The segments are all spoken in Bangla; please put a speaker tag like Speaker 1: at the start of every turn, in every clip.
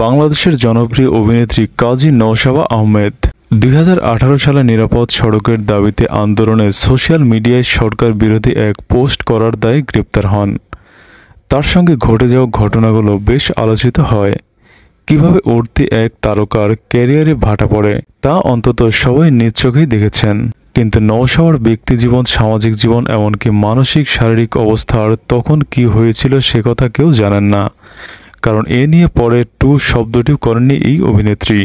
Speaker 1: বাংলাদেশের জনপ্রিয় অভিনেত্রী কাজী নওশাবা আহমেদ ২০১৮ সালে নিরাপদ সড়কের দাবিতে আন্দোলনে সোশ্যাল মিডিয়ায় সরকার বিরোধী এক পোস্ট করার দায়ে গ্রেপ্তার হন। তার সঙ্গে ঘটে যাওয়া ঘটনাগুলো বেশ আলোচিত হয়। কিভাবে উঠতি এক তারকার ক্যারিয়ারে ভাটা পড়ে তা অন্তত সবাই নিজ চোখেই দেখেছেন। কিন্তু নওশাবার ব্যক্তিজীবন, সামাজিক জীবন, এমনকি মানসিক শারীরিক অবস্থার তখন কি হয়েছিল সে কথা কেউ জানেন না। কারণ এ নিয়ে পরে শব্দটিও করেননি এই অভিনেত্রী।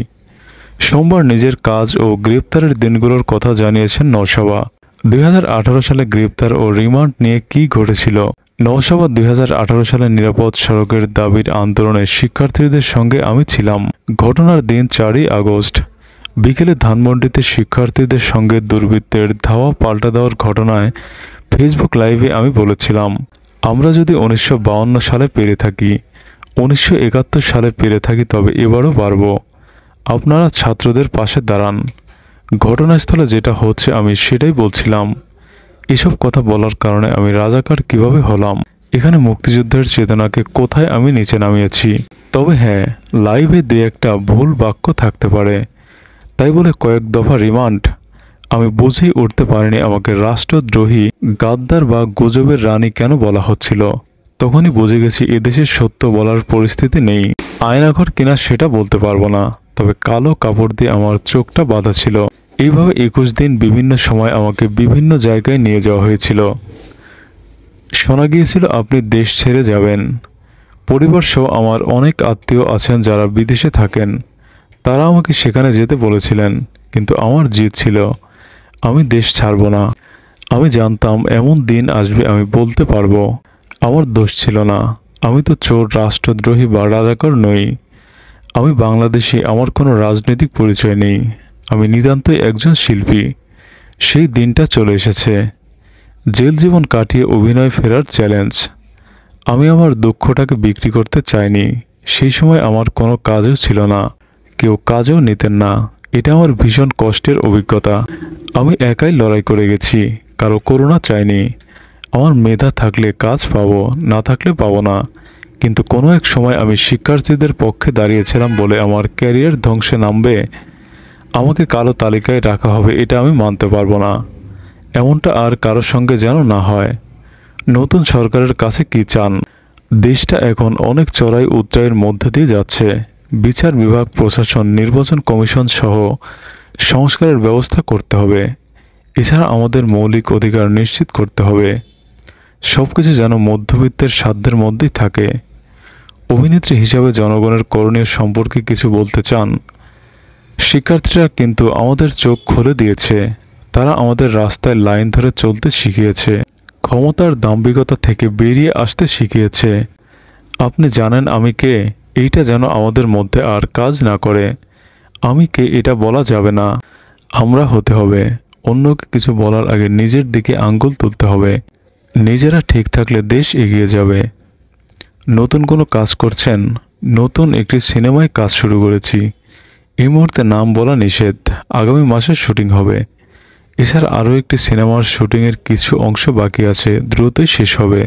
Speaker 1: সোমবার নিজের কাজ ও গ্রেপ্তারের দিনগুলোর কথা জানিয়েছেন নওশাবা। ২০১৮ সালে গ্রেপ্তার ও রিমান্ড নিয়ে কি ঘটেছিল। নওশাবা ২০১৮ সালে নিরাপদ সড়কের দাবির আন্দোলনে শিক্ষার্থীদের সঙ্গে আমি ছিলাম। ঘটনার দিন ৪ই আগস্ট বিকেলে ধানমন্ডিতে শিক্ষার্থীদের সঙ্গে দুর্বৃত্তের ধাওয়া পাল্টা দেওয়ার ঘটনায় ফেসবুক লাইভে আমি বলেছিলাম, আমরা যদি ১৯৫২ সালে পেরে থাকি, ১৯৭১ সালে পেরে থাকি, তবে এবারও পারব। আপনারা ছাত্রদের পাশে দাঁড়ান। ঘটনাস্থলে যেটা হচ্ছে আমি সেটাই বলছিলাম। এসব কথা বলার কারণে আমি রাজাকার কিভাবে হলাম, এখানে মুক্তিযুদ্ধের চেতনাকে কোথায় আমি নিচে নামিয়েছি। তবে হ্যাঁ, লাইভে দুই একটা ভুল বাক্য থাকতে পারে, তাই বলে কয়েক দফা রিমান্ড। আমি বুঝেই উঠতে পারিনি আমাকে রাষ্ট্রদ্রোহী, গাদ্দার বা গুজবের রানী কেন বলা হচ্ছিল। তখনই বুঝে গেছি এদেশে সত্য বলার পরিস্থিতি নেই। আয়নাঘর কিনা সেটা বলতে পারবো না, তবে কালো কাপড় দিয়ে আমার চোখটা বাঁধা ছিল। এইভাবে ২১ দিন বিভিন্ন সময় আমাকে বিভিন্ন জায়গায় নিয়ে যাওয়া হয়েছিল। শোনা গিয়েছিল আপনি দেশ ছেড়ে যাবেন। পরিবার সহ আমার অনেক আত্মীয় আছেন যারা বিদেশে থাকেন, তারা আমাকে সেখানে যেতে বলেছিলেন, কিন্তু আমার জিদ ছিল আমি দেশ ছাড়ব না। আমি জানতাম এমন দিন আসবে আমি বলতে পারবো আমার দোষ ছিল না, আমি তো চোর, রাষ্ট্রদ্রোহী বা রাজাকার নই। আমি বাংলাদেশি, আমার কোনো রাজনৈতিক পরিচয় নেই। আমি নিতান্তই একজন শিল্পী। সেই দিনটা চলে এসেছে। জেল জীবন কাটিয়ে অভিনয় ফেরার চ্যালেঞ্জ। আমি আমার দুঃখটাকে বিক্রি করতে চাইনি। সেই সময় আমার কোনো কাজও ছিল না, কেউ কাজও নিতেন না। এটা আমার ভীষণ কষ্টের অভিজ্ঞতা। আমি একাই লড়াই করে গেছি, কারো করুণা চাইনি। আমার মেধা থাকলে কাজ পাবো, না থাকলে পাবো না। কিন্তু কোনো এক সময় আমি শিক্ষার্থীদের পক্ষে দাঁড়িয়েছিলাম বলে আমার ক্যারিয়ার ধ্বংসে নামবে, আমাকে কালো তালিকায় রাখা হবে, এটা আমি মানতে পারবো না। এমনটা আর কারো সঙ্গে যেন না হয়। নতুন সরকারের কাছে কি চান? দেশটা এখন অনেক চড়াই উতরাইয়ের মধ্যে দিয়ে যাচ্ছে। বিচার বিভাগ, প্রশাসন, নির্বাচন কমিশন সহ সংস্কারের ব্যবস্থা করতে হবে। এছাড়া আমাদের মৌলিক অধিকার নিশ্চিত করতে হবে। সবকিছু যেন মধ্যবিত্তের সাধ্যের মধ্যেই থাকে। অভিনেত্রী হিসাবে জনগণের করণীয় সম্পর্কে কিছু বলতে চান? শিক্ষার্থীরা কিন্তু আমাদের চোখ খুলে দিয়েছে। তারা আমাদের রাস্তায় লাইন ধরে চলতে শিখিয়েছে, ক্ষমতার দাম্ভিকতা থেকে বেরিয়ে আসতে শিখিয়েছে। আপনি জানেন আমি কে? এইটা যেন আমাদের মধ্যে আর কাজ না করে। আমি কে এটা বলা যাবে না। আমরা হতে হবে। অন্যকে কিছু বলার আগে নিজের দিকে আঙ্গুল তুলতে হবে। নিজেরা ঠিক থাকলে দেশ এগিয়ে যাবে। নতুন কোনো কাজ করছেন? নতুন একটি সিনেমায় কাজ শুরু করেছি। এই মুহূর্তে নাম বলা নিষেধ। আগামী মাসে শুটিং হবে। এছাড়া আরও একটি সিনেমার শুটিংয়ের কিছু অংশ বাকি আছে, দ্রুতই শেষ হবে।